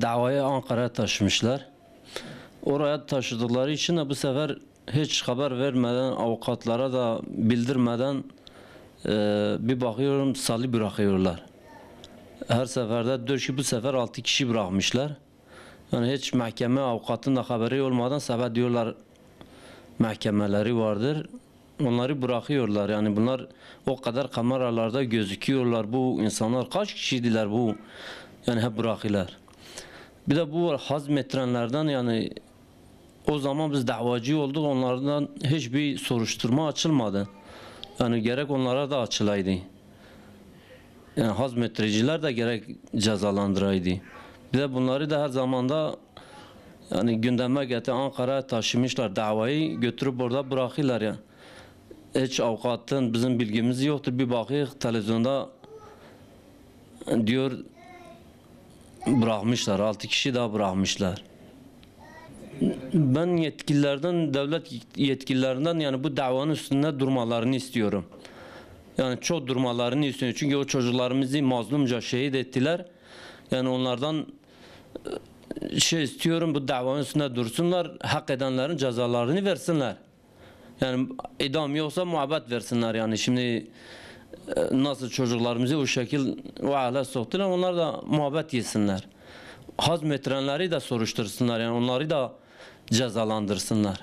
davayı Ankara'ya taşımışlar. Oraya taşıdıkları için de bu sefer hiç haber vermeden, avukatlara da bildirmeden bir bakıyorum salı bırakıyorlar. Her seferde 4 kişi, bu sefer 6 kişi bırakmışlar. Yani hiç mahkeme avukatın da haberi olmadan sefer diyorlar mahkemeleri vardır. Onları bırakıyorlar. Yani bunlar o kadar kameralarda gözüküyorlar. Bu insanlar kaç kişiydiler bu? Yani hep bırakıyorlar. Bir de bu hazmetrenlerden, yani o zaman biz davacı olduk, onlardan hiçbir soruşturma açılmadı. Yani gerek onlara da açılaydı. Yani hazmettiriciler de gerek cezalandıraydı. Bir de bunları da her zamanda yani gündeme getir, Ankara'ya taşımışlar, davayı götürüp orada bırakıyorlar ya. Hiç avukatın bizim bilgimiz yoktur. Bir bakıyor televizyonda diyor bırakmışlar, 6 kişi daha bırakmışlar. Ben yetkililerden, devlet yetkililerinden yani bu davanın üstünde durmalarını istiyorum. Yani çok durmalarını istiyorum. Çünkü o çocuklarımızı mazlumca şehit ettiler. Yani onlardan istiyorum, bu davanın üstünde dursunlar, hak edenlerin cezalarını versinler. Yani idam yoksa muhabbet versinler. Yani şimdi nasıl çocuklarımızı o şekil o hale soktular, onlar da muhabbet yesinler. Hazmettirenleri de soruştursunlar, yani onları da cezalandırsınlar.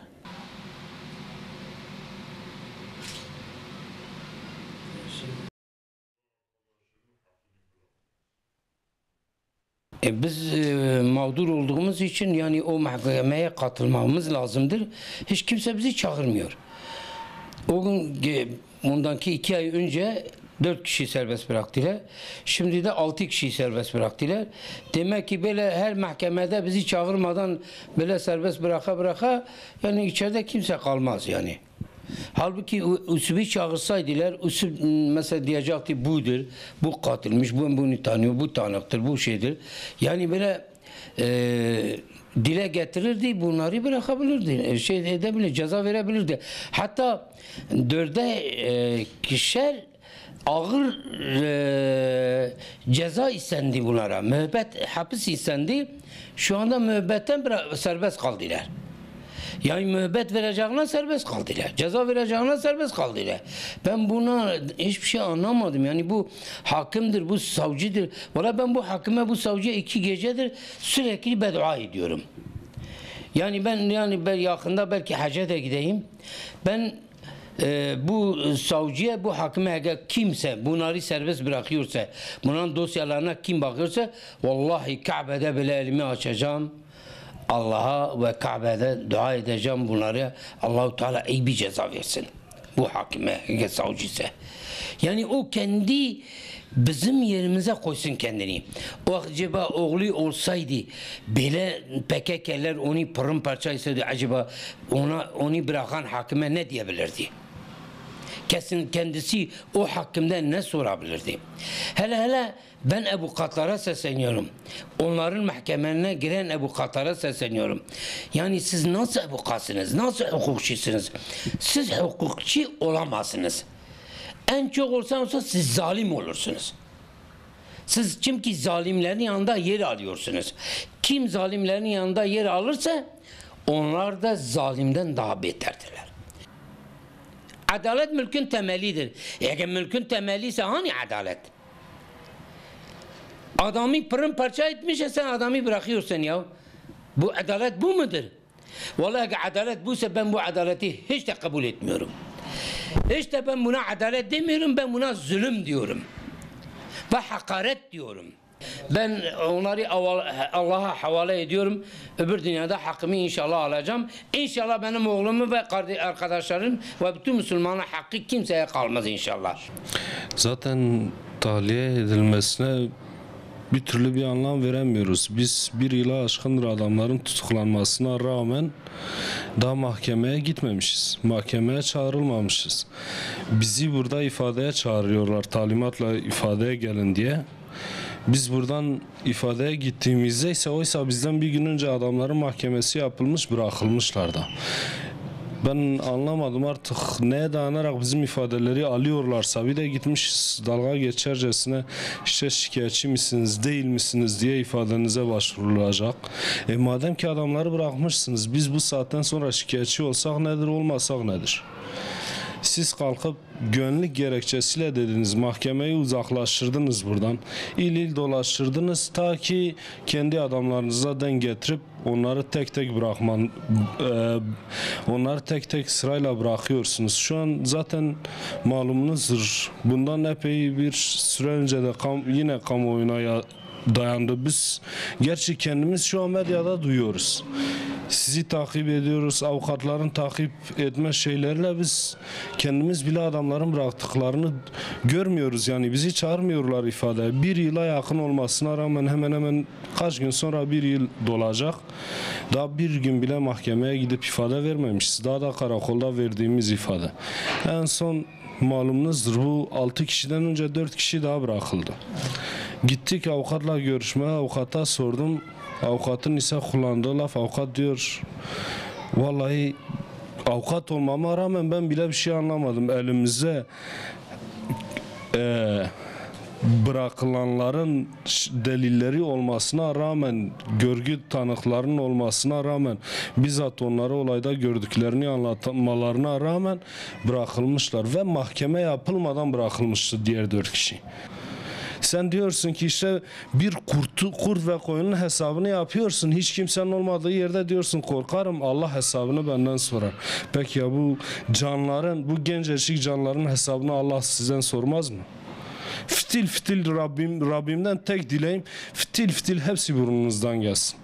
Biz mağdur olduğumuz için yani o mahkemeye katılmamız lazımdır. Hiç kimse bizi çağırmıyor. O gün ondanki 2 ay önce 4 kişi serbest bıraktılar. Şimdi de 6 kişi serbest bıraktılar. Demek ki böyle her mahkemede bizi çağırmadan böyle serbest bıraka yani içeride kimse kalmaz yani. Halbuki usubi çağırsaydılar, usul mesela diyecekti budur, bu katilmiş, bu bunu tanıyor, bu tanıktır, bu şeydir. Yani böyle dile getirirdi, bunları bırakabilirdi, şey edebilir, ceza verebilirdi. Hatta 4'e kişiler ağır ceza istendi bunlara, müebbet hapis istendi. Şu anda müebbetten serbest kaldılar. Yani müebbet vereceğine serbest kaldılar. Ceza vereceğine serbest kaldılar. Ben buna hiçbir şey anlamadım. Yani bu hakimdir, bu savcıdır. Valla ben bu hakime, bu savcıya 2 gecedir sürekli beddua ediyorum. Yani ben yakında belki hacca da gideyim. Ben bu savcıya, bu hakime eğer kimse bunları serbest bırakıyorsa, bunların dosyalarına kim bakıyorsa, vallahi Kabe'de bile elimi açacağım. Allah'a ve Kabe'de dua edeceğim bunları. Allahu Teala iyi bir ceza versin. Bu hakime, savcısı. Yani o kendi bizim yerimize koysun kendini. O acaba oğlu olsaydı böyle PKK'ler onu paramparça etseydi, acaba onu bırakan hakime ne diyebilirdi? Kesin kendisi o hakimden ne sorabilirdi? Hele ben avukatlara sesleniyorum. Onların mahkemelerine giren avukatlara sesleniyorum. Yani siz nasıl avukatsınız? Nasıl hukukçusunuz? Siz hukukçu olamazsınız. En çok olsa siz zalim olursunuz. Siz çünkü zalimlerin yanında yer alıyorsunuz. Kim zalimlerin yanında yer alırsa onlar da zalimden daha beterdirler. Adalet mülkün temelidir. Eğer mülkün temeli ise hani adalet? Adamı paramparça etmişse sen adamı bırakıyorsun ya. Bu adalet bu mudur? Vallahi adalet buysa ben bu adaleti hiç de kabul etmiyorum. Hiç de ben buna adalet demiyorum, ben buna zulüm diyorum. Ve hakaret diyorum. Ben onları Allah'a havale ediyorum. Öbür dünyada hakkımı inşallah alacağım. İnşallah benim oğlumu ve arkadaşlarım ve bütün Müslümanlar hakkı kimseye kalmaz inşallah. Zaten tahliye edilmesine bir türlü bir anlam veremiyoruz. Biz 1 yıla aşkındır adamların tutuklanmasına rağmen daha mahkemeye gitmemişiz. Mahkemeye çağrılmamışız. Bizi burada ifadeye çağırıyorlar, talimatla ifadeye gelin diye. Biz buradan ifadeye gittiğimizde ise oysa bizden bir gün önce adamların mahkemesi yapılmış, bırakılmışlar da. Ben anlamadım artık neye dayanarak bizim ifadeleri alıyorlarsa, bir de gitmiş dalga geçercesine işte şikayetçi misiniz değil misiniz diye ifadenize başvurulacak. Madem ki adamları bırakmışsınız, biz bu saatten sonra şikayetçi olsak nedir, olmasak nedir? Siz kalkıp güvenlik gerekçesiyle dediniz, mahkemeyi uzaklaştırdınız buradan. İl il dolaştırdınız ta ki kendi adamlarınıza denk getirip onları tek tek onları tek tek sırayla bırakıyorsunuz. Şu an zaten malumunuzdur. Bundan epey bir süre önce de yine kamuoyuna dayandı. Biz gerçi kendimiz şu an medyada duyuyoruz. Sizi takip ediyoruz. Avukatların takip etme şeyleriyle biz kendimiz bile adamların bıraktıklarını görmüyoruz. Yani bizi çağırmıyorlar ifadeye. Bir yıla yakın olmasına rağmen hemen hemen kaç gün sonra bir yıl dolacak. Daha bir gün bile mahkemeye gidip ifade vermemişiz. Daha da karakolda verdiğimiz ifade. En son malumunuzdur, bu 6 kişiden önce 4 kişi daha bırakıldı. Gittik avukatla görüşmeye, avukata sordum. Avukatın ise kullandığı laf, avukat diyor vallahi avukat olmama rağmen ben bile bir şey anlamadım. Elimize bırakılanların delilleri olmasına rağmen, görgü tanıklarının olmasına rağmen, bizzat onları olayda gördüklerini anlatmalarına rağmen bırakılmışlar ve mahkeme yapılmadan bırakılmıştı diğer 4 kişi. Sen diyorsun ki işte bir kurt ve koyunun hesabını yapıyorsun. Hiç kimsenin olmadığı yerde diyorsun korkarım Allah hesabını benden sorar. Peki ya bu canların, bu gencecik canların hesabını Allah sizden sormaz mı? Fitil fitil Rabbimden tek dileğim, fitil fitil hepsi burnunuzdan gelsin.